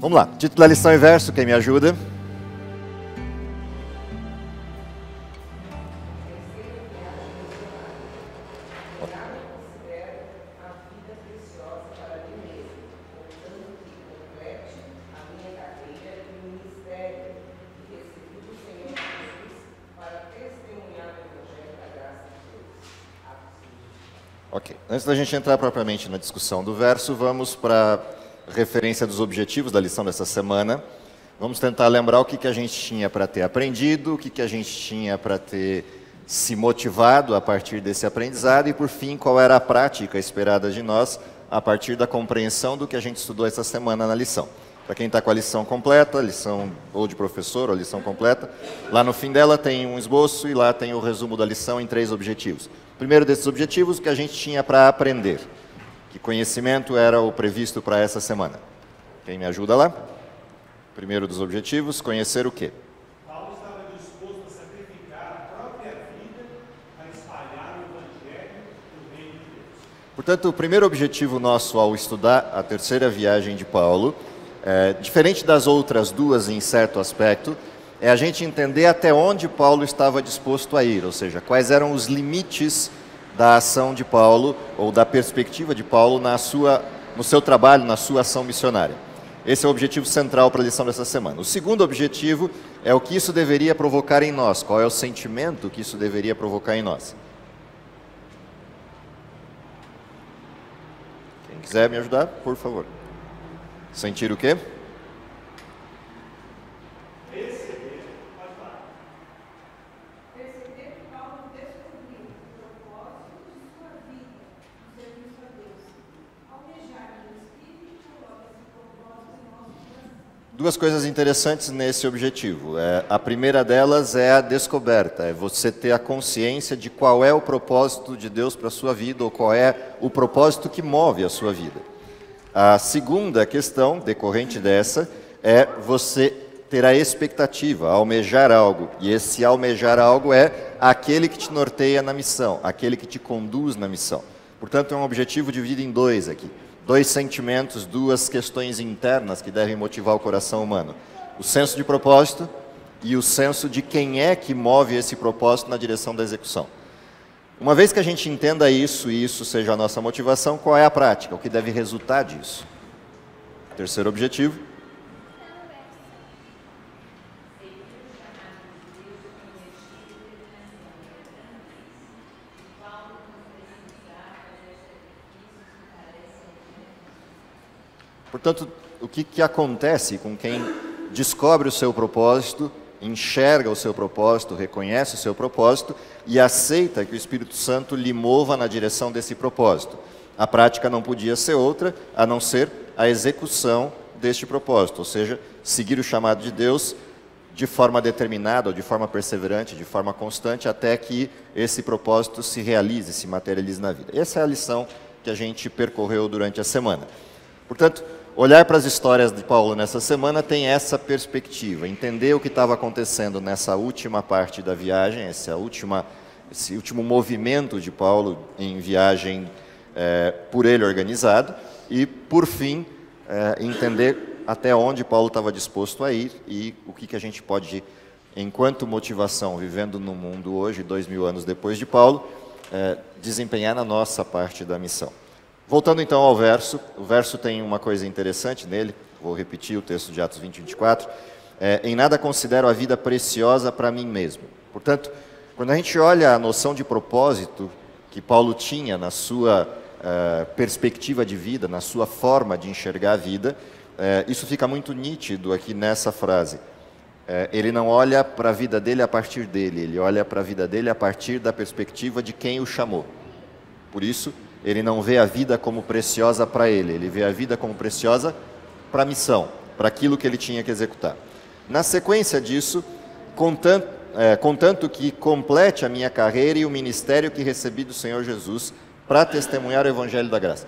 Vamos lá, título da lição e verso, quem me ajuda? Ok, antes da gente entrar propriamente na discussão do verso, vamos para a referência dos objetivos da lição dessa semana. Vamos tentar lembrar o que a gente tinha para ter aprendido, o que a gente tinha para ter se motivado a partir desse aprendizado e, por fim, qual era a prática esperada de nós a partir da compreensão do que a gente estudou essa semana na lição. Para quem está com a lição completa, lição ou de professor ou lição completa, lá no fim dela tem um esboço e lá tem o resumo da lição em 3 objetivos. Primeiro desses objetivos, o que a gente tinha para aprender. Que conhecimento era o previsto para essa semana? Quem me ajuda lá? Primeiro dos objetivos, conhecer o quê? Paulo estava disposto a sacrificar a própria vida para espalhar o Evangelho do Reino de Deus. Portanto, o primeiro objetivo nosso ao estudar a terceira viagem de Paulo, diferente das outras duas em certo aspecto, é a gente entender até onde Paulo estava disposto a ir, ou seja, quais eram os limites da ação de Paulo, ou da perspectiva de Paulo no seu trabalho, na sua ação missionária. Esse é o objetivo central para a lição dessa semana. O segundo objetivo é o que isso deveria provocar em nós, qual é o sentimento que isso deveria provocar em nós. Quem quiser me ajudar, por favor. Sentir o quê? Duas coisas interessantes nesse objetivo. A primeira delas é a descoberta, é você ter a consciência de qual é o propósito de Deus para a sua vida, ou qual é o propósito que move a sua vida. A segunda questão, decorrente dessa, é você ter a expectativa, almejar algo. E esse almejar algo é aquele que te norteia na missão, aquele que te conduz na missão. Portanto, é um objetivo dividido em 2 aqui. 2 sentimentos, 2 questões internas que devem motivar o coração humano. O senso de propósito e o senso de quem é que move esse propósito na direção da execução. Uma vez que a gente entenda isso e isso seja a nossa motivação, qual é a prática? O que deve resultar disso? Terceiro objetivo. Portanto, o que acontece com quem descobre o seu propósito, enxerga o seu propósito, reconhece o seu propósito e aceita que o Espírito Santo lhe mova na direção desse propósito? A prática não podia ser outra, a não ser a execução deste propósito, ou seja, seguir o chamado de Deus de forma determinada, ou de forma perseverante, de forma constante, até que esse propósito se realize, se materialize na vida. Essa é a lição que a gente percorreu durante a semana. Portanto, olhar para as histórias de Paulo nessa semana tem essa perspectiva, entender o que estava acontecendo nessa última parte da viagem, esse último movimento de Paulo em viagem por ele organizado, e, por fim, entender até onde Paulo estava disposto a ir e o que a gente pode, enquanto motivação, vivendo no mundo hoje, 2000 anos depois de Paulo, desempenhar na nossa parte da missão. Voltando então ao verso, o verso tem uma coisa interessante nele, vou repetir o texto de Atos 20, 24, em nada considero a vida preciosa para mim mesmo. Portanto, quando a gente olha a noção de propósito que Paulo tinha na sua perspectiva de vida, na sua forma de enxergar a vida, isso fica muito nítido aqui nessa frase. Ele não olha para a vida dele a partir dele, ele olha para a vida dele a partir da perspectiva de quem o chamou. Por isso, ele não vê a vida como preciosa para ele vê a vida como preciosa para a missão, para aquilo que ele tinha que executar. Na sequência disso, contanto que complete a minha carreira e o ministério que recebi do Senhor Jesus para testemunhar o Evangelho da Graça.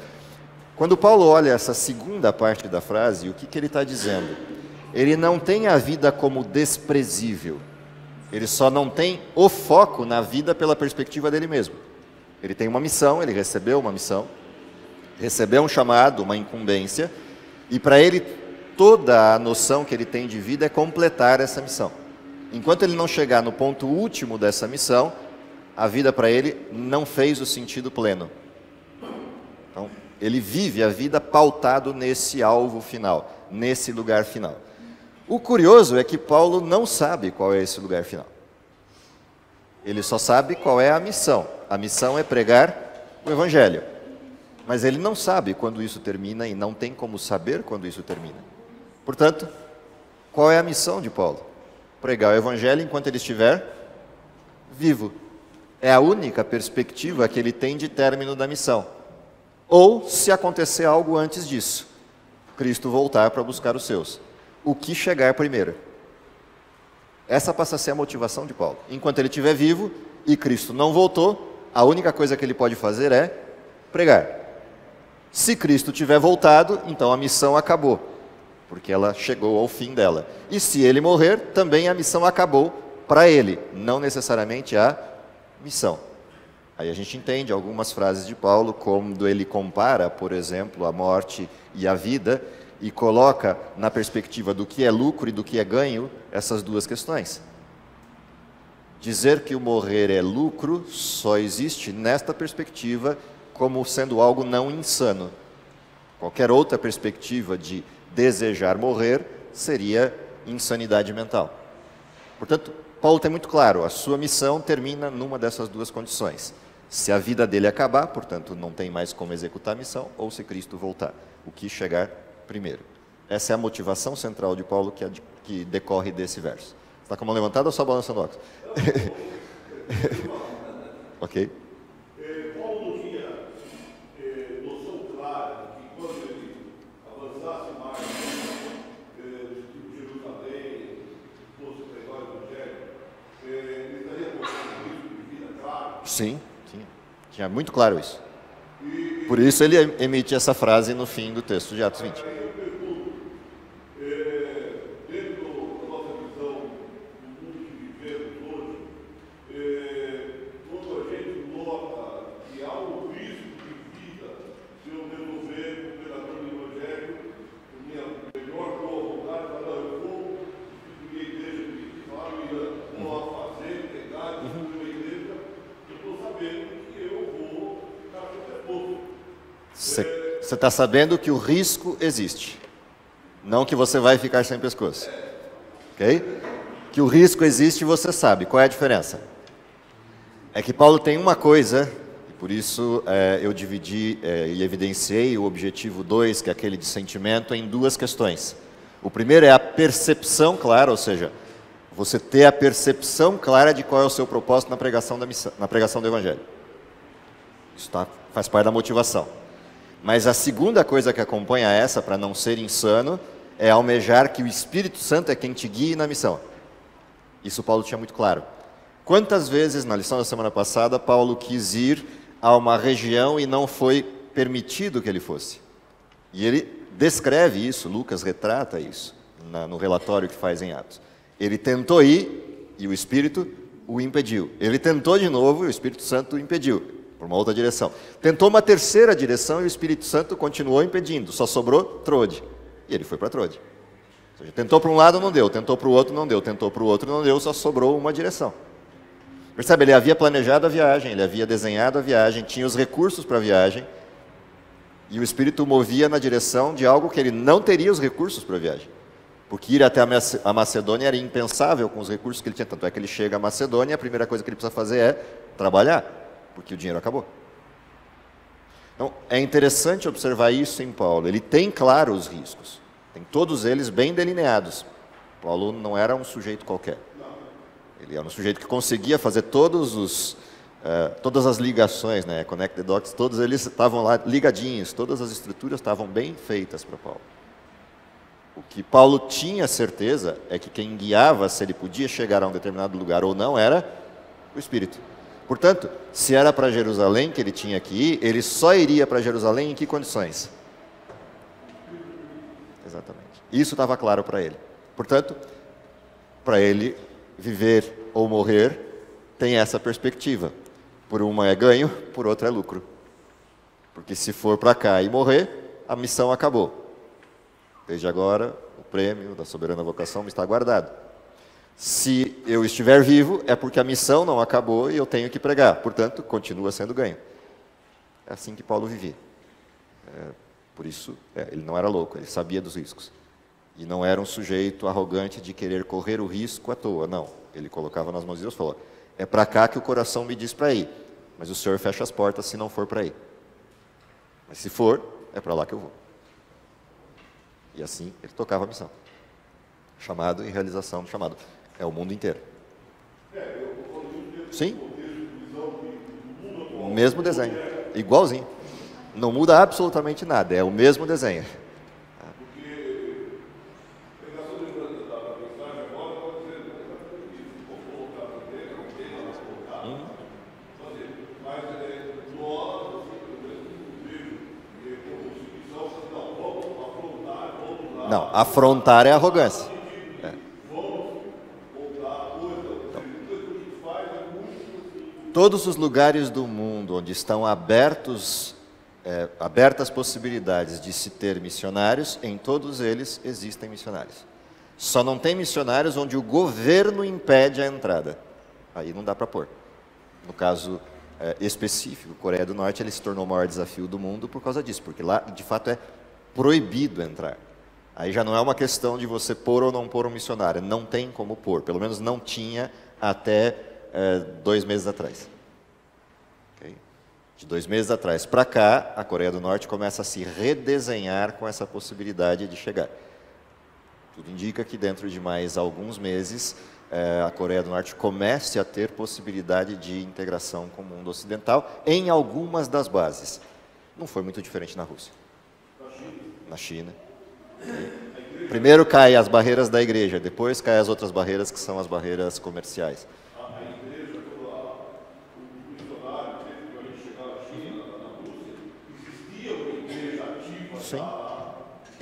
Quando Paulo olha essa segunda parte da frase, o que ele está dizendo? Ele não tem a vida como desprezível, ele só não tem o foco na vida pela perspectiva dele mesmo. Ele tem uma missão, ele recebeu uma missão, recebeu um chamado, uma incumbência, e para ele toda a noção que ele tem de vida é completar essa missão. Enquanto ele não chegar no ponto último dessa missão, a vida para ele não fez o sentido pleno. Então, ele vive a vida pautado nesse alvo final, nesse lugar final. O curioso é que Paulo não sabe qual é esse lugar final. Ele só sabe qual é a missão. A missão é pregar o Evangelho. Mas ele não sabe quando isso termina e não tem como saber quando isso termina. Portanto, qual é a missão de Paulo? Pregar o Evangelho enquanto ele estiver vivo. É a única perspectiva que ele tem de término da missão. Ou se acontecer algo antes disso, Cristo voltar para buscar os seus. O que chegar primeiro? Essa passa a ser a motivação de Paulo. Enquanto ele estiver vivo e Cristo não voltou, a única coisa que ele pode fazer é pregar. Se Cristo tiver voltado, então a missão acabou, porque ela chegou ao fim dela. E se ele morrer, também a missão acabou para ele, não necessariamente a missão. Aí a gente entende algumas frases de Paulo, quando ele compara, por exemplo, a morte e a vida, e coloca na perspectiva do que é lucro e do que é ganho, essas duas questões. Dizer que o morrer é lucro só existe nesta perspectiva como sendo algo não insano. Qualquer outra perspectiva de desejar morrer seria insanidade mental. Portanto, Paulo tem muito claro, a sua missão termina numa dessas duas condições. Se a vida dele acabar, portanto, não tem mais como executar a missão, ou se Cristo voltar, o que chegar primeiro. Essa é a motivação central de Paulo que decorre desse verso. Está com a mão levantada ou só balançando o óculos? Ok. Paulo não tinha noção clara de que quando ele avançasse mais tipo Jerusalém, fosse pregar o Evangelho, ele estaria com risco de vida claro? Sim, tinha muito claro isso. Por isso ele emite essa frase no fim do texto de Atos 20. Aí eu pergunto, dentro da nossa visão do mundo que vivemos hoje, quando a gente nota que há um risco de vida se eu resolver o pregador do Evangelho, minha melhor boa vontade, falar, eu vou instituir a igreja que vou a fazer, pegar, instituir uma igreja, eu estou sabendo que eu vou ficar exposto. Você está sabendo que o risco existe, não que você vai ficar sem pescoço. Ok? Que o risco existe e você sabe. Qual é a diferença? É que Paulo tem uma coisa, e por isso eu dividi e evidenciei o objetivo 2, que é aquele de sentimento, em duas questões. O primeiro é a percepção clara, ou seja, você ter a percepção clara de qual é o seu propósito na pregação na pregação do Evangelho. Isso faz parte da motivação. Mas a segunda coisa que acompanha essa, para não ser insano, é almejar que o Espírito Santo é quem te guie na missão. Isso Paulo tinha muito claro. Quantas vezes, na lição da semana passada, Paulo quis ir a uma região e não foi permitido que ele fosse? E ele descreve isso, Lucas retrata isso, no relatório que faz em Atos. Ele tentou ir e o Espírito o impediu. Ele tentou de novo e o Espírito Santo o impediu. Por uma outra direção. Tentou uma terceira direção e o Espírito Santo continuou impedindo. Só sobrou Trode. E ele foi para Trode. Ou seja, tentou para um lado, não deu. Tentou para o outro, não deu. Tentou para o outro, não deu. Só sobrou uma direção. Percebe? Ele havia planejado a viagem, ele havia desenhado a viagem, tinha os recursos para a viagem. E o Espírito o movia na direção de algo que ele não teria os recursos para a viagem. Porque ir até a Macedônia era impensável com os recursos que ele tinha. Tanto é que ele chega à Macedônia e a primeira coisa que ele precisa fazer é trabalhar. Porque o dinheiro acabou. Então, é interessante observar isso em Paulo. Ele tem claro os riscos. Tem todos eles bem delineados. Paulo não era um sujeito qualquer. Ele era um sujeito que conseguia fazer todas as ligações, né? Connect the dots, todos eles estavam lá ligadinhos. Todas as estruturas estavam bem feitas para Paulo. O que Paulo tinha certeza é que quem guiava se ele podia chegar a um determinado lugar ou não era o Espírito. Portanto, se era para Jerusalém que ele tinha que ir, ele só iria para Jerusalém em que condições? Exatamente. Isso estava claro para ele. Portanto, para ele viver ou morrer, tem essa perspectiva. Por uma é ganho, por outra é lucro. Porque se for para cá e morrer, a missão acabou. Desde agora, prêmio da soberana vocação me está guardado. Se eu estiver vivo, é porque a missão não acabou e eu tenho que pregar. Portanto, continua sendo ganho. É assim que Paulo vivia. Por isso, ele não era louco, ele sabia dos riscos. E não era um sujeito arrogante de querer correr o risco à toa, não. Ele colocava nas mãos de Deus e falou, é para cá que o coração me diz para ir, mas o Senhor fecha as portas se não for para ir. Mas se for, é para lá que eu vou. E assim ele tocava a missão. Chamado e realização do chamado. É o mundo inteiro. Sim. O mesmo desenho. Igualzinho. Não muda absolutamente nada, é o mesmo desenho. Não, afrontar é arrogância. Todos os lugares do mundo onde estão abertas possibilidades de se ter missionários, em todos eles existem missionários. Só não tem missionários onde o governo impede a entrada. Aí não dá para pôr. No caso específico, Coreia do Norte, ele se tornou o maior desafio do mundo por causa disso, porque lá, de fato, é proibido entrar. Aí já não é uma questão de você pôr ou não pôr um missionário, não tem como pôr, pelo menos não tinha até 2 meses atrás. Okay? De 2 meses atrás para cá, a Coreia do Norte começa a se redesenhar com essa possibilidade de chegar. Tudo indica que dentro de mais alguns meses, a Coreia do Norte comece a ter possibilidade de integração com o mundo ocidental em algumas das bases. Não foi muito diferente na Rússia. Na China. Primeiro caem as barreiras da igreja, depois caem as outras barreiras que são as barreiras comerciais. A igreja, o missionário, quando a gente chegava na China, na Rússia, existia uma igreja ativa. Sim.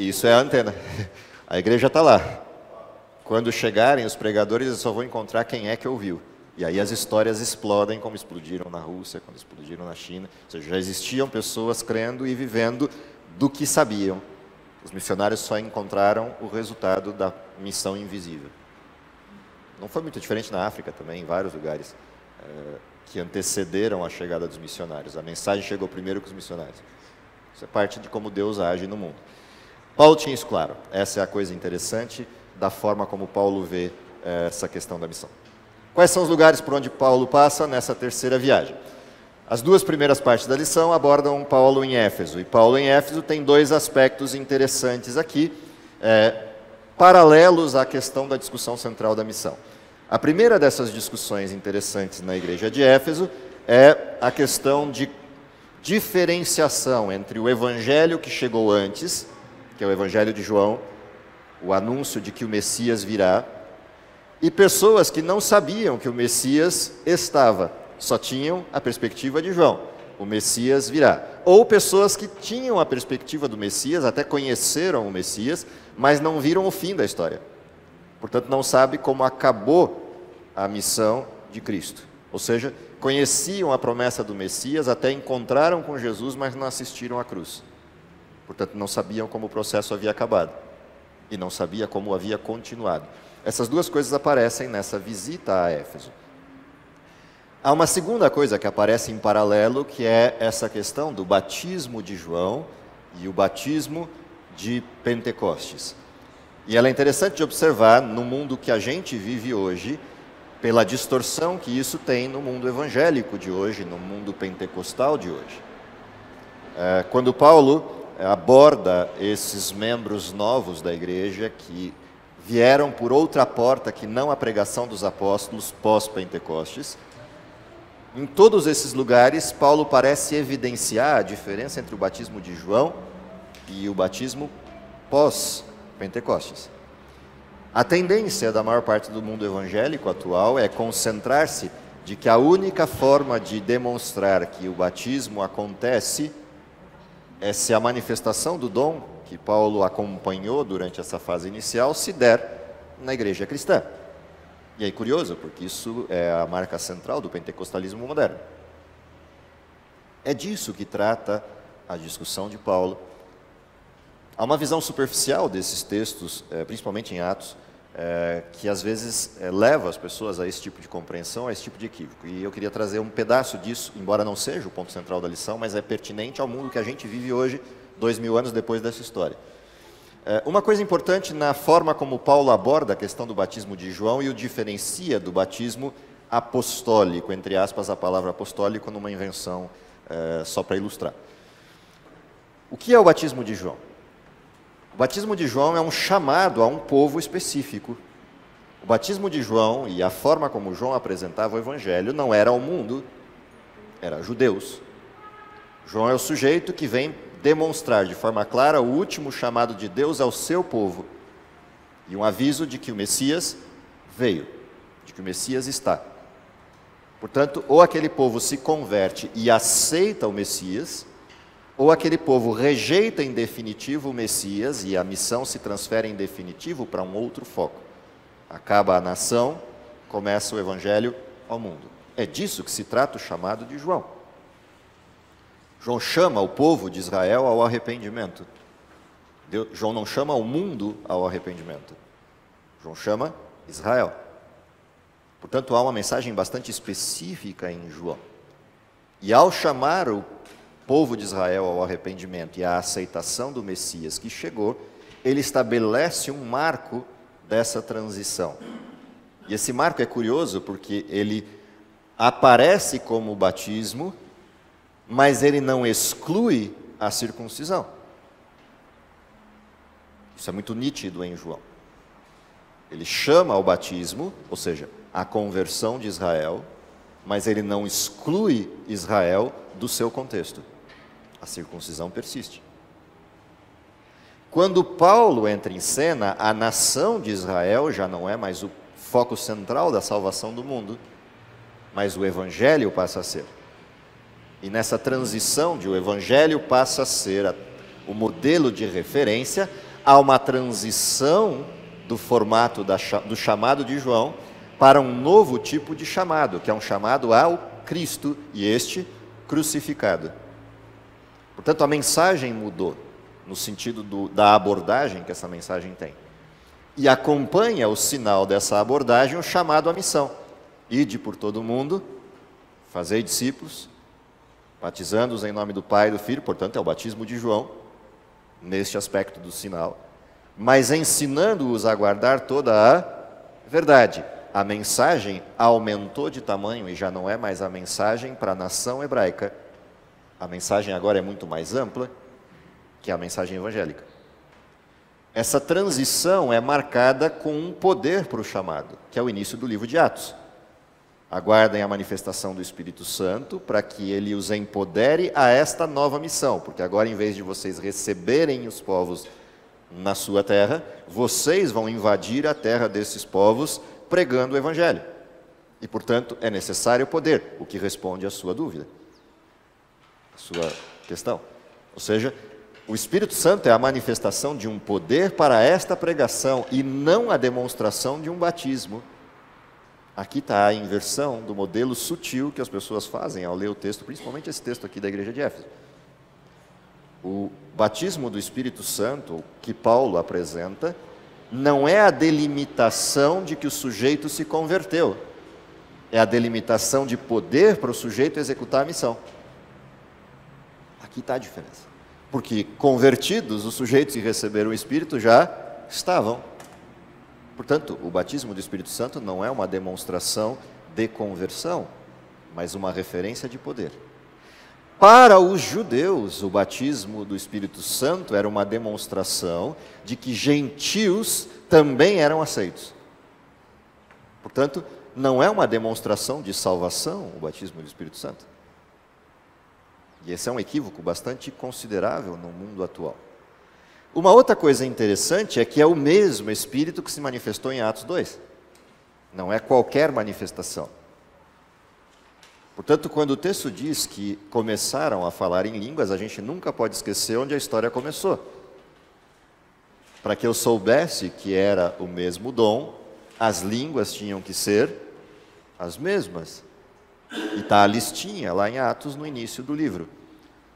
Isso é a antena. A igreja está lá. Quando chegarem os pregadores, eles só vão encontrar quem é que ouviu. E aí as histórias explodem, como explodiram na Rússia, como explodiram na China. Ou seja, já existiam pessoas crendo e vivendo do que sabiam. Os missionários só encontraram o resultado da missão invisível. Não foi muito diferente na África também, em vários lugares que antecederam a chegada dos missionários. A mensagem chegou primeiro que os missionários. Isso é parte de como Deus age no mundo. Paulo tinha isso claro. Essa é a coisa interessante da forma como Paulo vê essa questão da missão. Quais são os lugares por onde Paulo passa nessa terceira viagem? As 2 primeiras partes da lição abordam Paulo em Éfeso. E Paulo em Éfeso tem 2 aspectos interessantes aqui, paralelos à questão da discussão central da missão. A primeira dessas discussões interessantes na igreja de Éfeso é a questão de diferenciação entre o evangelho que chegou antes, que é o evangelho de João, o anúncio de que o Messias virá, e pessoas que não sabiam que o Messias estava. Só tinham a perspectiva de João, o Messias virá. Ou pessoas que tinham a perspectiva do Messias, até conheceram o Messias, mas não viram o fim da história. Portanto, não sabem como acabou a missão de Cristo. Ou seja, conheciam a promessa do Messias, até encontraram com Jesus, mas não assistiram à cruz. Portanto, não sabiam como o processo havia acabado. E não sabia como havia continuado. Essas 2 coisas aparecem nessa visita a Éfeso. Há uma segunda coisa que aparece em paralelo, que é essa questão do batismo de João e o batismo de Pentecostes. E ela é interessante de observar no mundo que a gente vive hoje, pela distorção que isso tem no mundo evangélico de hoje, no mundo pentecostal de hoje. Quando Paulo aborda esses membros novos da igreja que vieram por outra porta que não a pregação dos apóstolos pós-Pentecostes, em todos esses lugares, Paulo parece evidenciar a diferença entre o batismo de João e o batismo pós-Pentecostes. A tendência da maior parte do mundo evangélico atual é concentrar-se de que a única forma de demonstrar que o batismo acontece é se a manifestação do dom que Paulo acompanhou durante essa fase inicial se der na igreja cristã. E aí, curioso, porque isso é a marca central do pentecostalismo moderno. É disso que trata a discussão de Paulo. Há uma visão superficial desses textos, principalmente em Atos, que às vezes leva as pessoas a esse tipo de compreensão, a esse tipo de equívoco. E eu queria trazer um pedaço disso, embora não seja o ponto central da lição, mas é pertinente ao mundo que a gente vive hoje, 2000 anos depois dessa história. Uma coisa importante na forma como Paulo aborda a questão do batismo de João e o diferencia do batismo apostólico, entre aspas, a palavra apostólico numa invenção só para ilustrar. O que é o batismo de João? O batismo de João é um chamado a um povo específico. O batismo de João e a forma como João apresentava o evangelho não era ao mundo, era a judeus. João é o sujeito que vem demonstrar de forma clara o último chamado de Deus ao seu povo e um aviso de que o Messias veio, de que o Messias está. Portanto, ou aquele povo se converte e aceita o Messias, ou aquele povo rejeita em definitivo o Messias e a missão se transfere em definitivo para um outro foco. Acaba a nação, começa o evangelho ao mundo. É disso que se trata o chamado de João. João chama o povo de Israel ao arrependimento. João não chama o mundo ao arrependimento. João chama Israel. Portanto, há uma mensagem bastante específica em João. E ao chamar o povo de Israel ao arrependimento e à aceitação do Messias que chegou, ele estabelece um marco dessa transição. E esse marco é curioso porque ele aparece como batismo, mas ele não exclui a circuncisão. Isso é muito nítido em João. Ele chama ao batismo, ou seja, a conversão de Israel, mas ele não exclui Israel do seu contexto. A circuncisão persiste. Quando Paulo entra em cena, a nação de Israel já não é mais o foco central da salvação do mundo, mas o evangelho passa a ser. E nessa transição de o evangelho passa a ser o modelo de referência, há uma transição do formato do chamado de João para um novo tipo de chamado, que é um chamado ao Cristo, e este crucificado. Portanto, a mensagem mudou, no sentido da abordagem que essa mensagem tem. E acompanha o sinal dessa abordagem o chamado à missão. Ide por todo o mundo, fazei discípulos, batizando-os em nome do Pai e do Filho, portanto é o batismo de João, neste aspecto do sinal, mas ensinando-os a guardar toda a verdade. A mensagem aumentou de tamanho e já não é mais a mensagem para a nação hebraica. A mensagem agora é muito mais ampla, que é a mensagem evangélica. Essa transição é marcada com um poder para o chamado, que é o início do livro de Atos. Aguardem a manifestação do Espírito Santo para que ele os empodere a esta nova missão, porque agora, em vez de vocês receberem os povos na sua terra, vocês vão invadir a terra desses povos pregando o Evangelho. E, portanto, é necessário poder, o que responde à sua dúvida, à sua questão. Ou seja, o Espírito Santo é a manifestação de um poder para esta pregação e não a demonstração de um batismo. Aqui está a inversão do modelo sutil que as pessoas fazem ao ler o texto, principalmente esse texto aqui da igreja de Éfeso. O batismo do Espírito Santo, que Paulo apresenta, não é a delimitação de que o sujeito se converteu, é a delimitação de poder para o sujeito executar a missão. Aqui está a diferença. Porque convertidos, os sujeitos que receberam o Espírito já estavam. Portanto, o batismo do Espírito Santo não é uma demonstração de conversão, mas uma referência de poder. Para os judeus, o batismo do Espírito Santo era uma demonstração de que gentios também eram aceitos. Portanto, não é uma demonstração de salvação o batismo do Espírito Santo. E esse é um equívoco bastante considerável no mundo atual. Uma outra coisa interessante é que é o mesmo Espírito que se manifestou em Atos 2. Não é qualquer manifestação. Portanto, quando o texto diz que começaram a falar em línguas, a gente nunca pode esquecer onde a história começou. Para que eu soubesse que era o mesmo dom, as línguas tinham que ser as mesmas. E está a listinha lá em Atos, no início do livro.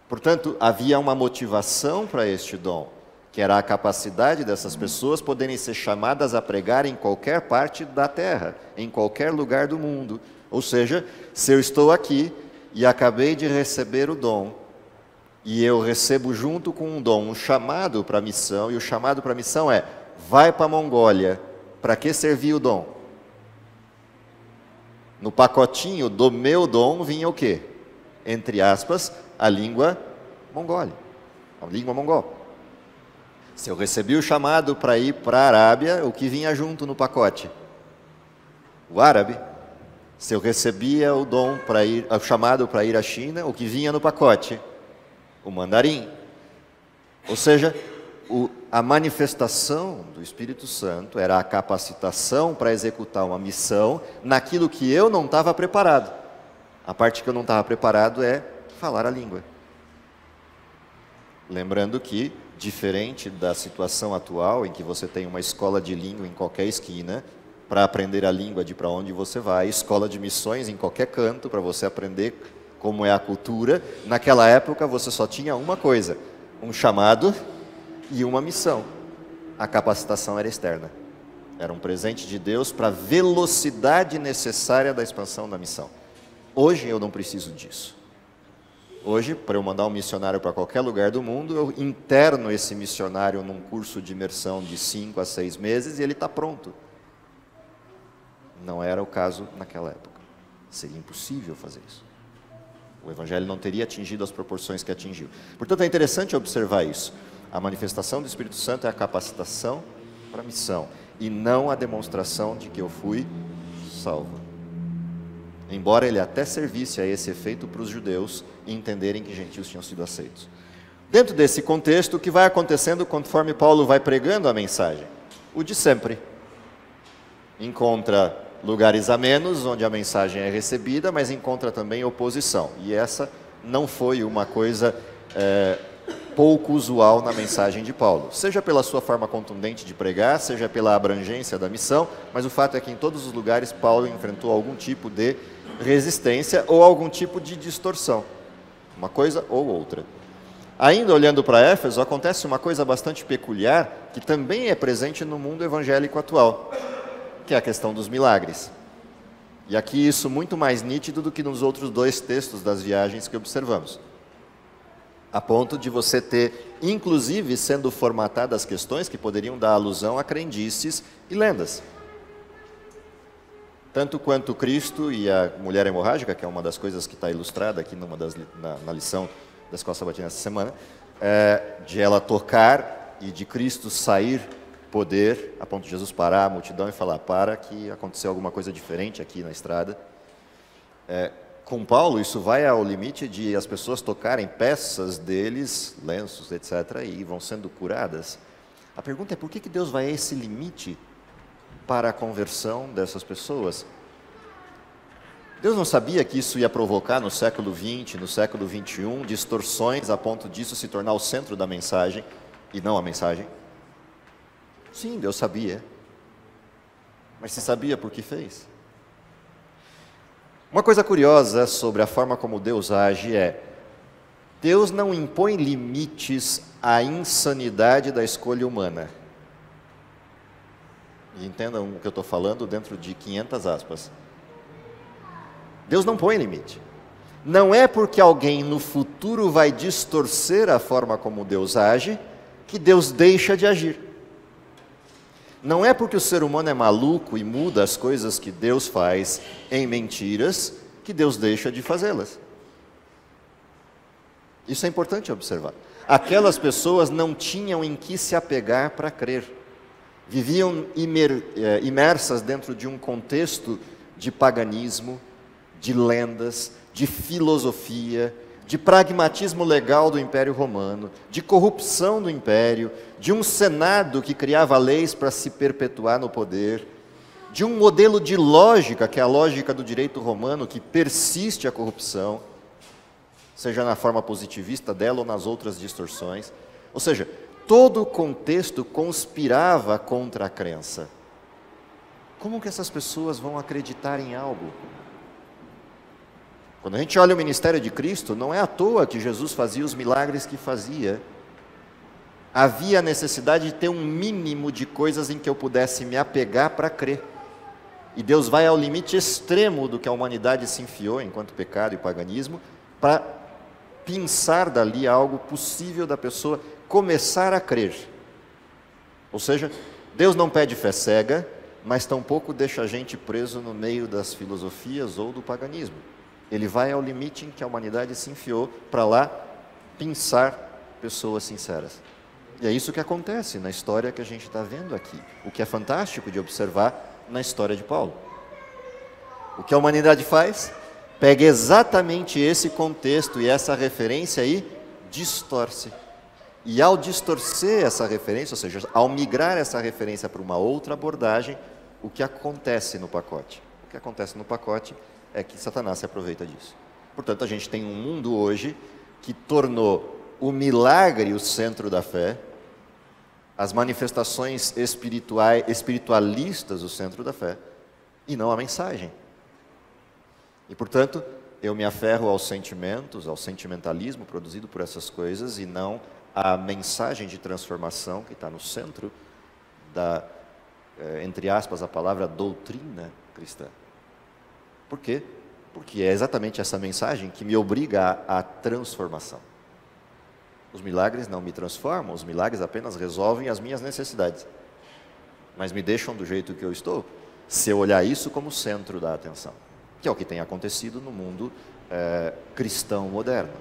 Portanto, havia uma motivação para este dom, que era a capacidade dessas pessoas poderem ser chamadas a pregar em qualquer parte da terra, em qualquer lugar do mundo. Ou seja, se eu estou aqui e acabei de receber o dom, e eu recebo junto com um dom um chamado para a missão, e o chamado para a missão é: vai para a Mongólia. Para que servir o dom? No pacotinho do meu dom vinha o quê? Entre aspas, a língua mongole, a língua mongol. Se eu recebi o chamado para ir para a Arábia, o que vinha junto no pacote? O árabe. Se eu recebia o dom para ir, o chamado para ir à China, o que vinha no pacote? O mandarim. Ou seja, a manifestação do Espírito Santo era a capacitação para executar uma missão naquilo que eu não estava preparado. A parte que eu não estava preparado é falar a língua. Lembrando que, diferente da situação atual, em que você tem uma escola de língua em qualquer esquina, para aprender a língua de para onde você vai, escola de missões em qualquer canto, para você aprender como é a cultura, naquela época você só tinha uma coisa: um chamado e uma missão. A capacitação era externa. Era um presente de Deus para a velocidade necessária da expansão da missão. Hoje eu não preciso disso. Hoje, para eu mandar um missionário para qualquer lugar do mundo, eu interno esse missionário num curso de imersão de 5 a 6 meses e ele está pronto. Não era o caso naquela época. Seria impossível fazer isso. O Evangelho não teria atingido as proporções que atingiu. Portanto, é interessante observar isso. A manifestação do Espírito Santo é a capacitação para a missão, e não a demonstração de que eu fui salvo. Embora ele até servisse a esse efeito para os judeus entenderem que gentios tinham sido aceitos. Dentro desse contexto, o que vai acontecendo conforme Paulo vai pregando a mensagem? O de sempre. Encontra lugares amenos, onde a mensagem é recebida, mas encontra também oposição. E essa não foi uma coisa pouco usual na mensagem de Paulo. Seja pela sua forma contundente de pregar, seja pela abrangência da missão, mas o fato é que em todos os lugares Paulo enfrentou algum tipo de resistência ou algum tipo de distorção. Uma coisa ou outra. Ainda olhando para Éfeso, acontece uma coisa bastante peculiar, que também é presente no mundo evangélico atual, que é a questão dos milagres. E aqui isso muito mais nítido do que nos outros 2 textos das viagens que observamos. A ponto de você ter, inclusive, sendo formatadas questões que poderiam dar alusão a crendices e lendas. Tanto quanto Cristo e a mulher hemorrágica, que é uma das coisas que está ilustrada aqui na lição da Escola Sabatina essa semana, de ela tocar e de Cristo sair poder, a ponto de Jesus parar a multidão e falar: para, que aconteceu alguma coisa diferente aqui na estrada. Com Paulo, isso vai ao limite de as pessoas tocarem peças deles, lenços, etc., e vão sendo curadas. A pergunta é: por que Deus vai a esse limite para a conversão dessas pessoas? Deus não sabia que isso ia provocar no século XX, no século XXI, distorções a ponto disso se tornar o centro da mensagem e não a mensagem? Sim, Deus sabia. Mas se sabia, por que fez? Uma coisa curiosa sobre a forma como Deus age é: Deus não impõe limites à insanidade da escolha humana. E entendam o que eu estou falando dentro de 500 aspas. Deus não põe limite. Não é porque alguém no futuro vai distorcer a forma como Deus age, que Deus deixa de agir. Não é porque o ser humano é maluco e muda as coisas que Deus faz em mentiras, que Deus deixa de fazê-las. Isso é importante observar. Aquelas pessoas não tinham em que se apegar para crer. Viviam imersas dentro de um contexto de paganismo, de lendas, de filosofia, de pragmatismo legal do Império Romano, de corrupção do Império, de um Senado que criava leis para se perpetuar no poder, de um modelo de lógica, que é a lógica do direito romano, que persiste a corrupção, seja na forma positivista dela ou nas outras distorções. Ou seja, todo o contexto conspirava contra a crença. Como que essas pessoas vão acreditar em algo? Quando a gente olha o ministério de Cristo, não é à toa que Jesus fazia os milagres que fazia. havia a necessidade de ter um mínimo de coisas em que eu pudesse me apegar para crer. E Deus vai ao limite extremo do que a humanidade se enfiou enquanto pecado e paganismo, para pinçar dali algo possível da pessoa começar a crer. Ou seja, Deus não pede fé cega, mas tampouco deixa a gente preso no meio das filosofias ou do paganismo. Ele vai ao limite em que a humanidade se enfiou para lá pinçar pessoas sinceras. E é isso que acontece na história que a gente está vendo aqui. O que é fantástico de observar na história de Paulo. O que a humanidade faz? Pega exatamente esse contexto e essa referência e distorce. E ao distorcer essa referência, ou seja, ao migrar essa referência para uma outra abordagem, o que acontece no pacote? O que acontece no pacote é que Satanás se aproveita disso. Portanto, a gente tem um mundo hoje que tornou o milagre o centro da fé, as manifestações espiritualistas o centro da fé, e não a mensagem. E, portanto, eu me aferro aos sentimentos, ao sentimentalismo produzido por essas coisas, e não à mensagem de transformação que está no centro da, entre aspas, a palavra doutrina cristã. Por quê? Porque é exatamente essa mensagem que me obriga à transformação. Os milagres não me transformam, os milagres apenas resolvem as minhas necessidades, mas me deixam do jeito que eu estou, se eu olhar isso como centro da atenção, que é o que tem acontecido no mundo cristão moderno.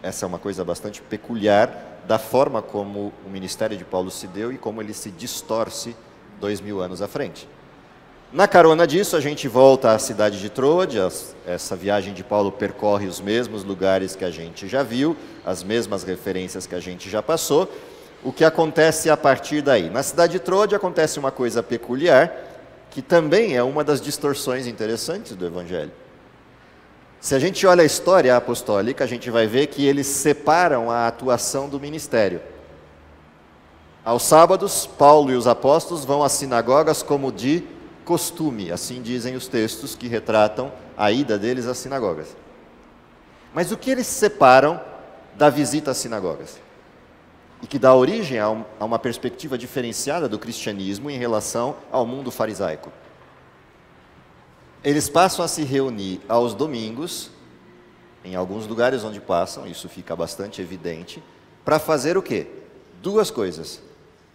Essa é uma coisa bastante peculiar da forma como o ministério de Paulo se deu e como ele se distorce 2000 anos à frente. Na carona disso, a gente volta à cidade de Troade. Essa viagem de Paulo percorre os mesmos lugares que a gente já viu, as mesmas referências que a gente já passou. O que acontece a partir daí? Na cidade de Troade acontece uma coisa peculiar, que também é uma das distorções interessantes do Evangelho. Se a gente olha a história apostólica, a gente vai ver que eles separam a atuação do ministério. Aos sábados, Paulo e os apóstolos vão às sinagogas como de costume, assim dizem os textos que retratam a ida deles às sinagogas. Mas o que eles separam da visita às sinagogas? E que dá origem a uma perspectiva diferenciada do cristianismo em relação ao mundo farisaico. Eles passam a se reunir aos domingos, em alguns lugares onde passam, isso fica bastante evidente, para fazer o quê? Duas coisas.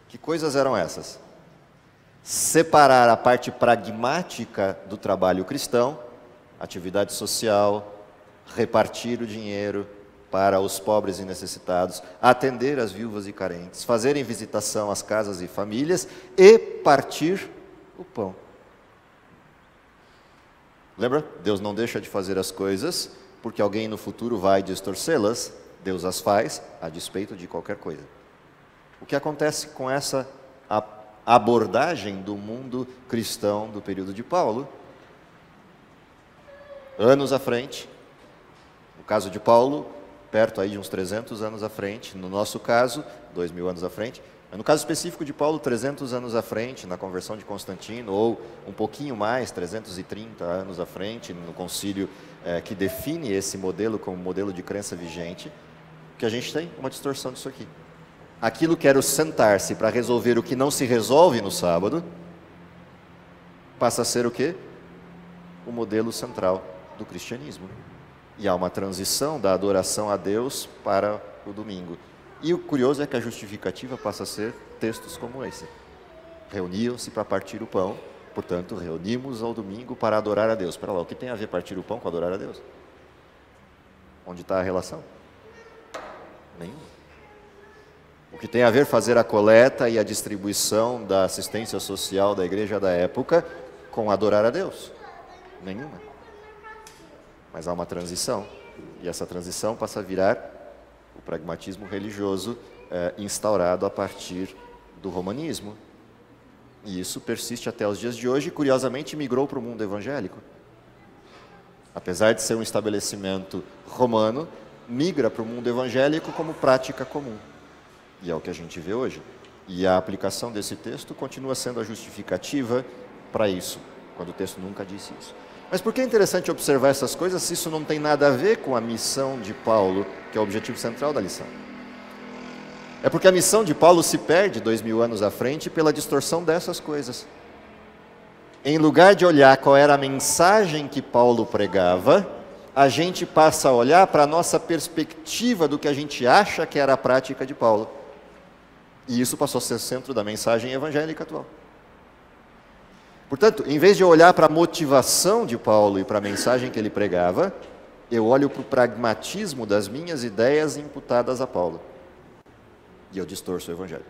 Que coisas eram essas? Separar a parte pragmática do trabalho cristão, atividade social, repartir o dinheiro para os pobres e necessitados, atender as viúvas e carentes, fazerem visitação às casas e famílias e partir o pão. Lembra? Deus não deixa de fazer as coisas porque alguém no futuro vai distorcê-las, Deus as faz a despeito de qualquer coisa. O que acontece com essa abordagem do mundo cristão do período de Paulo? Anos à frente, no caso de Paulo, perto aí de uns 300 anos à frente, no nosso caso, 2000 anos à frente, mas no caso específico de Paulo, 300 anos à frente, na conversão de Constantino, ou um pouquinho mais, 330 anos à frente, no concílio que define esse modelo como modelo de crença vigente, que a gente tem uma distorção disso aqui. Aquilo que era o sentar-se para resolver o que não se resolve no sábado, passa a ser o quê? O modelo central do cristianismo. E há uma transição da adoração a Deus para o domingo. E o curioso é que a justificativa passa a ser textos como esse. Reuniam-se para partir o pão, portanto, reunimos ao domingo para adorar a Deus. Espera lá, o que tem a ver partir o pão com adorar a Deus? Onde está a relação? Nenhuma. O que tem a ver fazer a coleta e a distribuição da assistência social da igreja da época com adorar a Deus? Nenhuma. Mas há uma transição, e essa transição passa a virar o pragmatismo religioso instaurado a partir do romanismo. E isso persiste até os dias de hoje e, curiosamente, migrou para o mundo evangélico. Apesar de ser um estabelecimento romano, migra para o mundo evangélico como prática comum. E é o que a gente vê hoje. E a aplicação desse texto continua sendo a justificativa para isso, quando o texto nunca disse isso. Mas por que é interessante observar essas coisas se isso não tem nada a ver com a missão de Paulo, que é o objetivo central da lição? É porque a missão de Paulo se perde 2000 anos à frente pela distorção dessas coisas. Em lugar de olhar qual era a mensagem que Paulo pregava, a gente passa a olhar para a nossa perspectiva do que a gente acha que era a prática de Paulo. E isso passou a ser o centro da mensagem evangélica atual. Portanto, em vez de eu olhar para a motivação de Paulo e para a mensagem que ele pregava, eu olho para o pragmatismo das minhas ideias imputadas a Paulo. E eu distorço o evangelho.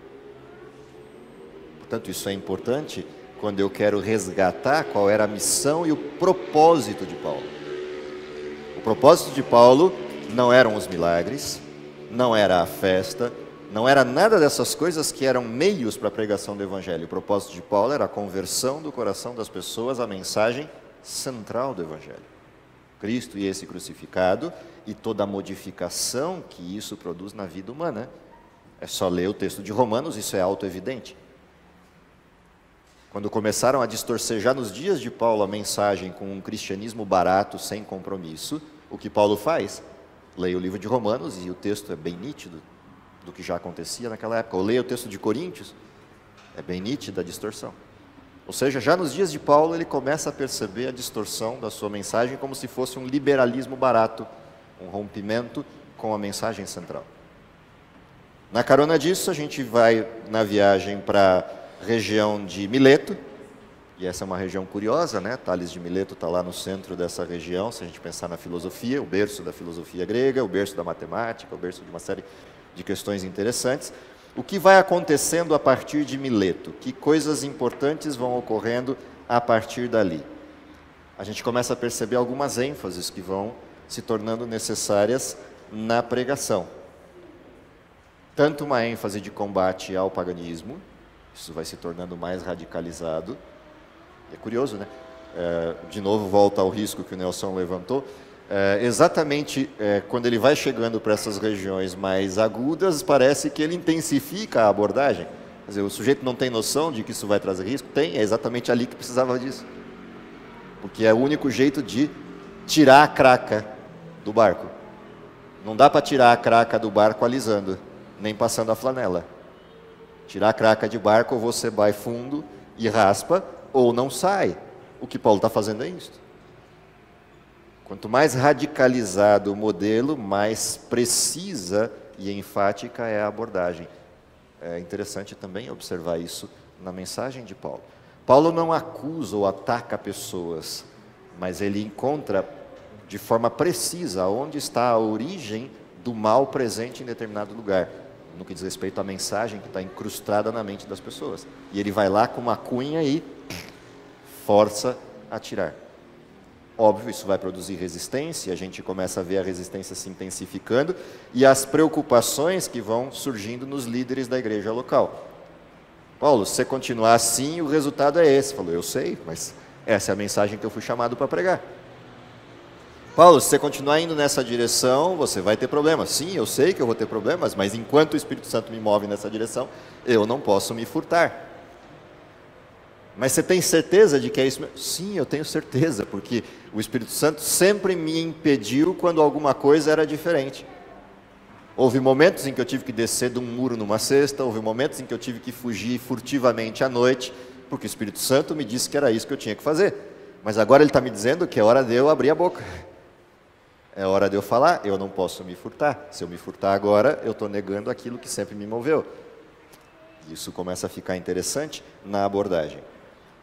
Portanto, isso é importante quando eu quero resgatar qual era a missão e o propósito de Paulo. O propósito de Paulo não eram os milagres, não era a festa, não era nada dessas coisas que eram meios para a pregação do evangelho. O propósito de Paulo era a conversão do coração das pessoas à mensagem central do evangelho. Cristo e esse crucificado e toda a modificação que isso produz na vida humana. É só ler o texto de Romanos, isso é autoevidente. Quando começaram a distorcer já nos dias de Paulo a mensagem com um cristianismo barato, sem compromisso, o que Paulo faz? Leia o livro de Romanos e o texto é bem nítido do que já acontecia naquela época. Ou leia o texto de Coríntios, é bem nítida a distorção. Ou seja, já nos dias de Paulo ele começa a perceber a distorção da sua mensagem como se fosse um liberalismo barato, um rompimento com a mensagem central. Na carona disso, a gente vai na viagem para a região de Mileto, e essa é uma região curiosa, né? Tales de Mileto está lá no centro dessa região, se a gente pensar na filosofia, o berço da filosofia grega, o berço da matemática, o berço de uma série de questões interessantes. O que vai acontecendo a partir de Mileto? Que coisas importantes vão ocorrendo a partir dali? A gente começa a perceber algumas ênfases que vão se tornando necessárias na pregação. Tanto uma ênfase de combate ao paganismo, isso vai se tornando mais radicalizado. É curioso, né? De novo, volta ao risco que o Nelson levantou. Exatamente quando ele vai chegando para essas regiões mais agudas, parece que ele intensifica a abordagem. Quer dizer, o sujeito não tem noção de que isso vai trazer risco? Tem, é exatamente ali que precisava disso. Porque é o único jeito de tirar a craca do barco. Não dá para tirar a craca do barco alisando, nem passando a flanela. Tirar a craca de barco, ou você vai fundo e raspa, ou não sai. O que Paulo está fazendo é isso. Quanto mais radicalizado o modelo, mais precisa e enfática é a abordagem. É interessante também observar isso na mensagem de Paulo. Paulo não acusa ou ataca pessoas, mas ele encontra de forma precisa onde está a origem do mal presente em determinado lugar, no que diz respeito à mensagem que está incrustada na mente das pessoas. E ele vai lá com uma cunha e força a tirar. Óbvio, isso vai produzir resistência, a gente começa a ver a resistência se intensificando e as preocupações que vão surgindo nos líderes da igreja local. Paulo, se você continuar assim, o resultado é esse. Falou, eu sei, mas essa é a mensagem que eu fui chamado para pregar. Paulo, se você continuar indo nessa direção, você vai ter problemas. Sim, eu sei que eu vou ter problemas, mas enquanto o Espírito Santo me move nessa direção, eu não posso me furtar. Mas você tem certeza de que é isso mesmo? Sim, eu tenho certeza, porque o Espírito Santo sempre me impediu quando alguma coisa era diferente. Houve momentos em que eu tive que descer de um muro numa cesta, houve momentos em que eu tive que fugir furtivamente à noite, porque o Espírito Santo me disse que era isso que eu tinha que fazer. Mas agora ele está me dizendo que é hora de eu abrir a boca. É hora de eu falar, eu não posso me furtar. Se eu me furtar agora, eu estou negando aquilo que sempre me moveu. Isso começa a ficar interessante na abordagem.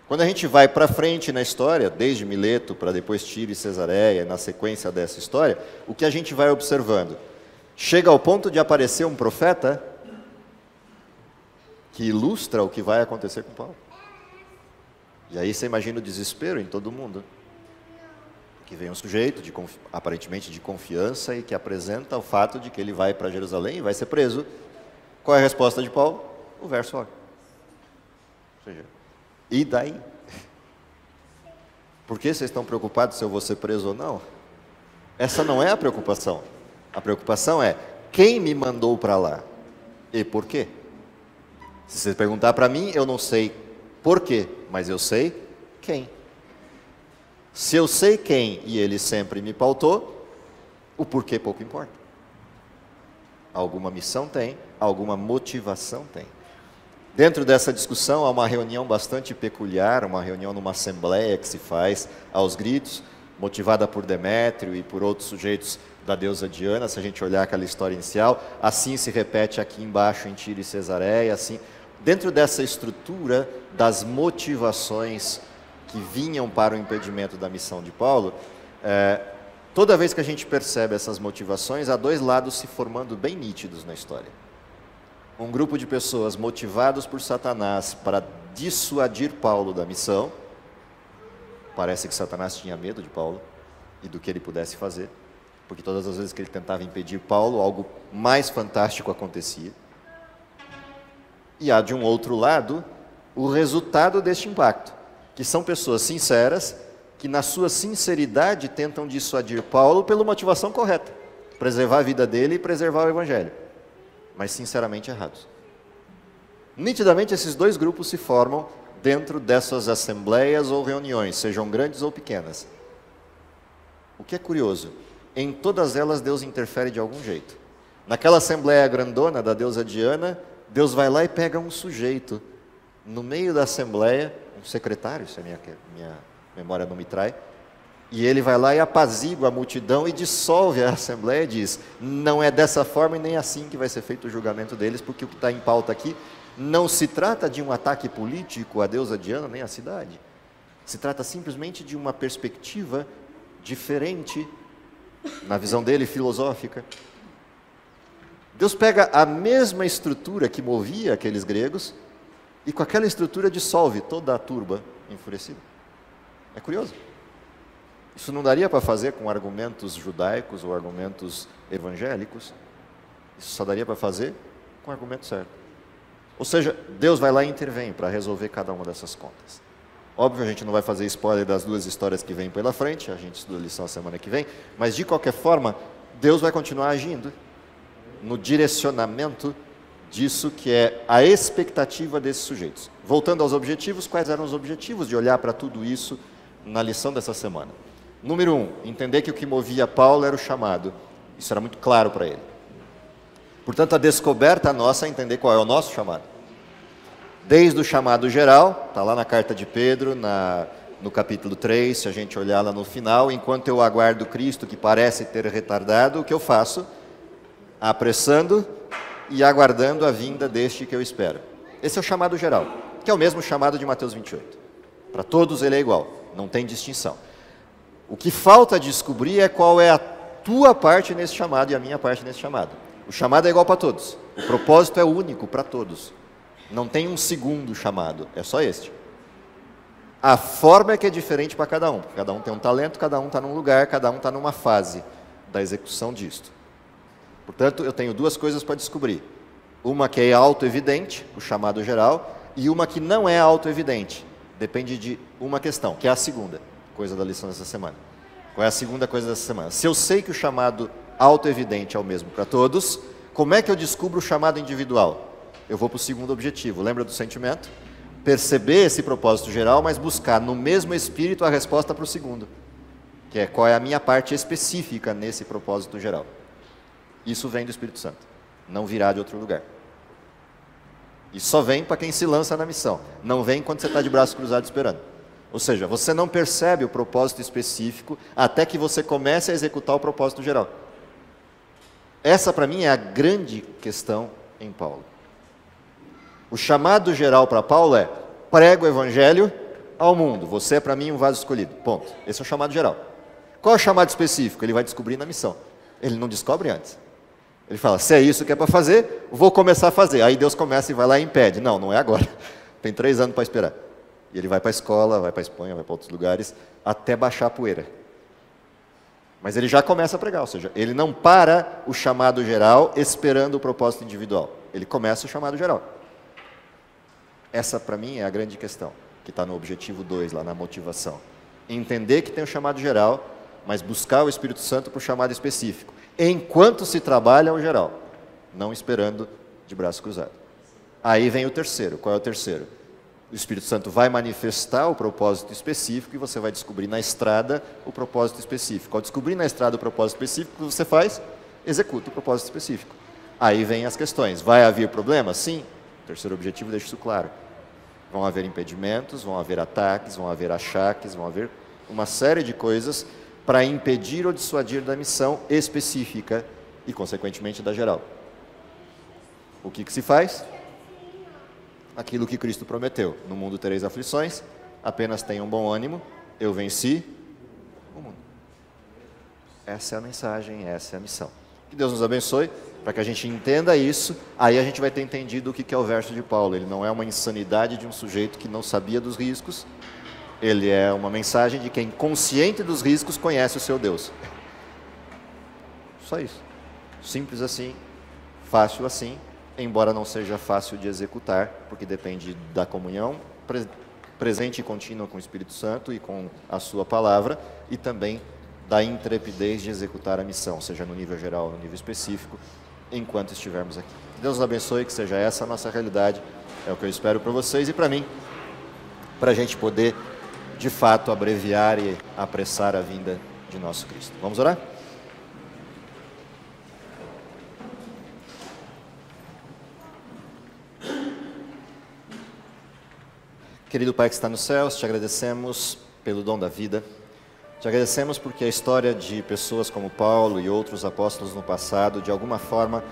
Quando a gente vai para frente na história, desde Mileto para depois Tiro e Cesareia, na sequência dessa história, o que a gente vai observando? Chega ao ponto de aparecer um profeta que ilustra o que vai acontecer com Paulo. E aí você imagina o desespero em todo mundo. Que vem um sujeito, aparentemente de confiança, e que apresenta o fato de que ele vai para Jerusalém e vai ser preso. Qual é a resposta de Paulo? O verso ó. Ou seja, e daí? Por que vocês estão preocupados se eu vou ser preso ou não? Essa não é a preocupação. A preocupação é, quem me mandou para lá? E por quê? Se você perguntar para mim, eu não sei por quê, mas eu sei quem. Se eu sei quem e ele sempre me pautou, o porquê pouco importa. alguma missão tem, alguma motivação tem. Dentro dessa discussão há uma reunião bastante peculiar, uma reunião numa assembleia que se faz aos gritos, motivada por Demétrio e por outros sujeitos da deusa Diana, se a gente olhar aquela história inicial. Assim se repete aqui embaixo em Tiro e Cesareia, assim. Dentro dessa estrutura das motivações que vinham para o impedimento da missão de Paulo, toda vez que a gente percebe essas motivações, há dois lados se formando bem nítidos na história. Um grupo de pessoas motivados por Satanás para dissuadir Paulo da missão. Parece que Satanás tinha medo de Paulo e do que ele pudesse fazer, porque todas as vezes que ele tentava impedir Paulo, algo mais fantástico acontecia. E há, de um outro lado, o resultado deste impacto, que são pessoas sinceras, que na sua sinceridade tentam dissuadir Paulo pela motivação correta, preservar a vida dele e preservar o Evangelho, mas sinceramente errados. Nitidamente esses dois grupos se formam dentro dessas assembleias ou reuniões, sejam grandes ou pequenas. O que é curioso, em todas elas Deus interfere de algum jeito. Naquela assembleia grandona da deusa Diana, Deus vai lá e pega um sujeito no meio da assembleia, um secretário, se a minha memória não me trai, e ele vai lá e apazigua a multidão e dissolve a assembleia e diz: não é dessa forma e nem assim que vai ser feito o julgamento deles, porque o que está em pauta aqui não se trata de um ataque político à deusa Diana nem à cidade. Se trata simplesmente de uma perspectiva diferente, na visão dele, filosófica. Deus pega a mesma estrutura que movia aqueles gregos e com aquela estrutura dissolve toda a turba enfurecida. É curioso. Isso não daria para fazer com argumentos judaicos ou argumentos evangélicos. Isso só daria para fazer com o argumento certo. Ou seja, Deus vai lá e intervém para resolver cada uma dessas contas. Óbvio, a gente não vai fazer spoiler das duas histórias que vêm pela frente, a gente estuda a lição a semana que vem, mas de qualquer forma, Deus vai continuar agindo no direcionamento disso que é a expectativa desses sujeitos. Voltando aos objetivos, quais eram os objetivos de olhar para tudo isso na lição dessa semana? Número 1, entender que o que movia Paulo era o chamado. Isso era muito claro para ele. Portanto, a descoberta nossa é entender qual é o nosso chamado. Desde o chamado geral, está lá na carta de Pedro, no capítulo 3, se a gente olhar lá no final: enquanto eu aguardo Cristo que parece ter retardado, o que eu faço? Apressando e aguardando a vinda deste que eu espero. Esse é o chamado geral, que é o mesmo chamado de Mateus 28. Para todos ele é igual, não tem distinção. O que falta descobrir é qual é a tua parte nesse chamado e a minha parte nesse chamado. O chamado é igual para todos, o propósito é único para todos. Não tem um segundo chamado, é só este. A forma é que é diferente para cada um. Cada um tem um talento, cada um está num lugar, cada um está numa fase da execução disto. Portanto, eu tenho duas coisas para descobrir. Uma que é auto-evidente, o chamado geral, e uma que não é auto-evidente. Depende de uma questão, que é a segunda coisa da lição dessa semana. Qual é a segunda coisa dessa semana? Se eu sei que o chamado auto-evidente é o mesmo para todos, como é que eu descubro o chamado individual? Eu vou para o segundo objetivo. Lembra do sentimento? Perceber esse propósito geral, mas buscar no mesmo espírito a resposta para o segundo, que é qual é a minha parte específica nesse propósito geral. Isso vem do Espírito Santo, não virá de outro lugar. E só vem para quem se lança na missão, não vem quando você está de braços cruzados esperando. Ou seja, você não percebe o propósito específico até que você comece a executar o propósito geral. Essa, para mim, é a grande questão em Paulo. O chamado geral para Paulo é: prega o evangelho ao mundo. Você é para mim um vaso escolhido. Ponto. Esse é o chamado geral. Qual é o chamado específico? Ele vai descobrir na missão. Ele não descobre antes. Ele fala: se é isso que é para fazer, vou começar a fazer. Aí Deus começa e vai lá e impede. Não, não é agora. Tem 3 anos para esperar. E ele vai para a escola, vai para a Espanha, vai para outros lugares, até baixar a poeira. Mas ele já começa a pregar, ou seja, ele não para o chamado geral esperando o propósito individual. Ele começa o chamado geral. Essa, para mim, é a grande questão, que está no objetivo 2, lá na motivação. Entender que tem o chamado geral, mas buscar o Espírito Santo para o chamado específico, enquanto se trabalha o geral, não esperando de braço cruzado. Aí vem o terceiro. Qual é o terceiro? O Espírito Santo vai manifestar o propósito específico e você vai descobrir na estrada o propósito específico. Ao descobrir na estrada o propósito específico, o que você faz? Executa o propósito específico. Aí vem as questões. Vai haver problemas? Sim. O terceiro objetivo deixa isso claro. Vão haver impedimentos, vão haver ataques, vão haver achaques, vão haver uma série de coisas para impedir ou dissuadir da missão específica e, consequentemente, da geral. O que se faz? Aquilo que Cristo prometeu. No mundo tereis aflições, apenas tenham bom ânimo, eu venci o mundo. Essa é a mensagem, essa é a missão. Que Deus nos abençoe, para que a gente entenda isso, aí a gente vai ter entendido o que é o verso de Paulo. Ele não é uma insanidade de um sujeito que não sabia dos riscos, ele é uma mensagem de quem, consciente dos riscos, conhece o seu Deus. Só isso. Simples assim, fácil assim, embora não seja fácil de executar, porque depende da comunhão presente e contínua com o Espírito Santo e com a sua palavra, e também da intrepidez de executar a missão, seja no nível geral ou no nível específico, enquanto estivermos aqui. Deus nos abençoe, que seja essa a nossa realidade, é o que eu espero para vocês e para mim, para a gente poder, de fato, abreviar e apressar a vinda de nosso Cristo. Vamos orar? Querido Pai que está nos céus, te agradecemos pelo dom da vida. Te agradecemos porque a história de pessoas como Paulo e outros apóstolos no passado, de alguma forma,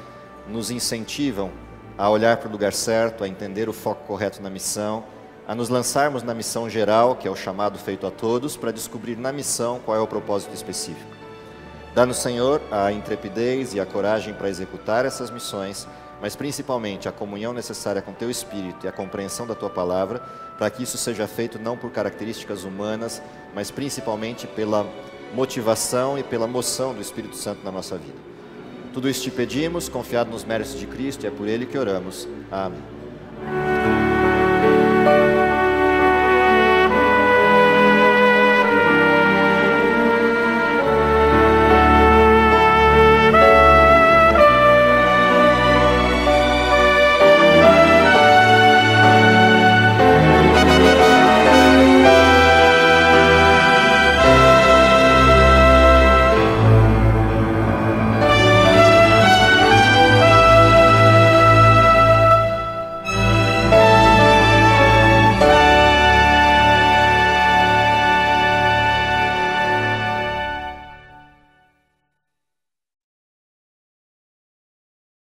nos incentivam a olhar para o lugar certo, a entender o foco correto na missão, a nos lançarmos na missão geral, que é o chamado feito a todos, para descobrir na missão qual é o propósito específico. Dá-nos, Senhor, a intrepidez e a coragem para executar essas missões, mas principalmente a comunhão necessária com Teu Espírito e a compreensão da Tua Palavra, para que isso seja feito não por características humanas, mas principalmente pela motivação e pela moção do Espírito Santo na nossa vida. Tudo isso te pedimos, confiado nos méritos de Cristo, e é por Ele que oramos. Amém.